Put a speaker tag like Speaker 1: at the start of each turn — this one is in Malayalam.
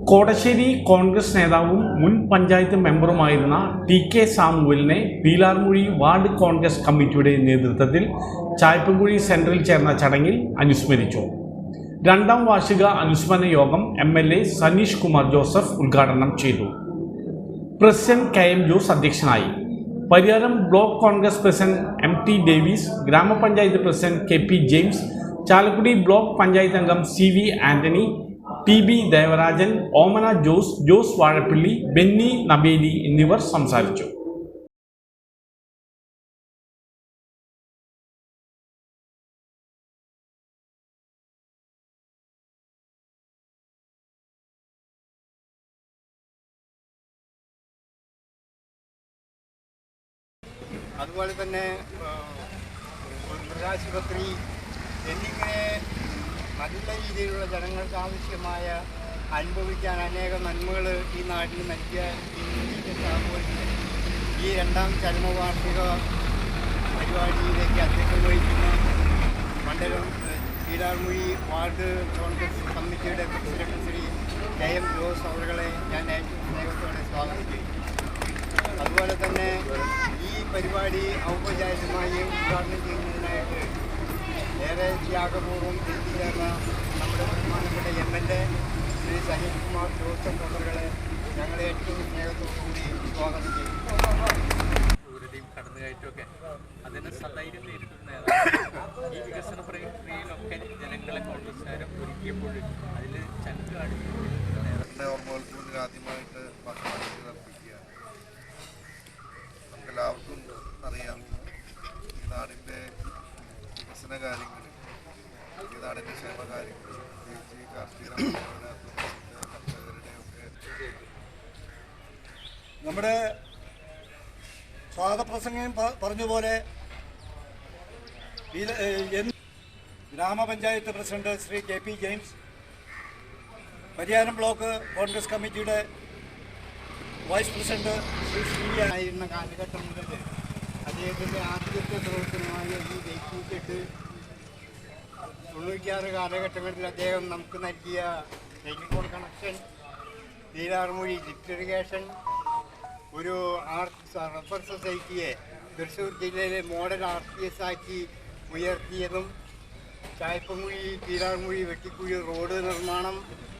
Speaker 1: കോടശ്ശേരി കോൺഗ്രസ് നേതാവും മുൻ പഞ്ചായത്ത് മെമ്പറുമായിരുന്ന ടി കെ സാമുവലിനെ പീലാർമുഴി വാർഡ് കോൺഗ്രസ് കമ്മിറ്റിയുടെ നേതൃത്വത്തിൽ ചായപ്പൻകുഴി സെൻറ്ററിൽ ചേർന്ന ചടങ്ങിൽ അനുസ്മരിച്ചു. രണ്ടാം വാർഷിക അനുസ്മരണ യോഗം MLA സനീഷ് കുമാർ ജോസഫ് ഉദ്ഘാടനം ചെയ്തു. പ്രസിഡന്റ് KM ജോസ് അധ്യക്ഷനായി. Pariyaram block Congress president MT Davis, ഗ്രാമപഞ്ചായത്ത് president KP James, Chalakudy block panchayat അംഗം CV ആന്റണി, TB ദേവരാജൻ, ഓമന ജോസ്, ജോസ് വാഴപ്പിള്ളി, ബെന്നി നബേലി എന്നിവർ സംസാരിച്ചു.
Speaker 2: അതുപോലെ തന്നെ മൃഗാശുപത്രി എന്നിങ്ങനെ നല്ല രീതിയിലുള്ള ജനങ്ങൾക്ക് ആവശ്യമായ അനുഭവിക്കാൻ അനേകം നന്മകൾ ഈ നാട്ടിൽ നൽകിയ ഈ രണ്ടാം ചരമവാർഷിക പരിപാടിയിലേക്ക് അധ്യക്ഷം വഹിക്കുന്ന മണ്ഡലം പീലാർമുഴി വാർഡ് കോൺഗ്രസ് കമ്മിറ്റിയുടെ പ്രസിഡന്റ് ശ്രീ KM ജോസ് അവരുകളെ ഞാൻ ഏറ്റവും സ്നേഹത്തോടെ സ്വാഗതം ചെയ്യും. അതുപോലെ തന്നെ ഈ പരിപാടി ഔപചാരികമായി ഉദ്ഘാടനം ചെയ്യുന്നതിനായിട്ട് ഏറെ ത്യാഗപൂർവ്വം എത്തിച്ചേർന്ന നമ്മുടെ ബഹുമാനപ്പെട്ട MLA ശ്രീ സനീഷ് കുമാർ ജോസഫ് അവരുകളെ ഞങ്ങൾ ഏറ്റവും സ്നേഹത്തോടുകൂടി സ്വാഗതം ചെയ്യും.
Speaker 3: കടന്നുകയറ്റമൊക്കെ അതിന് സധൈര്യം നേരിടുന്ന ഈ വികസന പ്രക്രിയയിലൊക്കെ ജനങ്ങളെ കോൺഗ്രസ്സുകാരും ഒരുക്കിയപ്പോൾ അതിൽ ചങ്കാടി
Speaker 4: ഓർമ്മകൾക്ക് ആദ്യമായിട്ട് നമുക്കെല്ലാവർക്കും അറിയാം ഈ നാടിൻ്റെ വികസന കാര്യങ്ങൾ, ഈ നാടിൻ്റെ ക്ഷേമകാര്യങ്ങൾ, പ്രത്യേകിച്ച് ഈ കാർഷിക
Speaker 2: നമ്മുടെ സ്വാഗതപ്രസംഗം പറഞ്ഞതുപോലെ ഗ്രാമപഞ്ചായത്ത് president Shri KP James, Pariyaram block Congress കമ്മിറ്റിയുടെ വൈസ് പ്രസിഡന്റ് ശ്രീ CV ആയിരുന്ന കാലഘട്ടം മുതൽ അദ്ദേഹത്തിൻ്റെ ആദ്യത്തെ പ്രവർത്തനമായ ഈ 1996 കാലഘട്ടങ്ങളിൽ അദ്ദേഹം നമുക്ക് നൽകിയ telephone connection, Peelarmuzhi lift irrigation, ഒരു റബ്ബർ സൊസൈറ്റിയെ തൃശ്ശൂർ ജില്ലയിലെ മോഡൽ RTS ആക്കി ഉയർത്തിയതും, ചായപ്പൻകുഴി പീലാർമുഴി വെട്ടിക്കുഴി റോഡ് നിർമ്മാണം,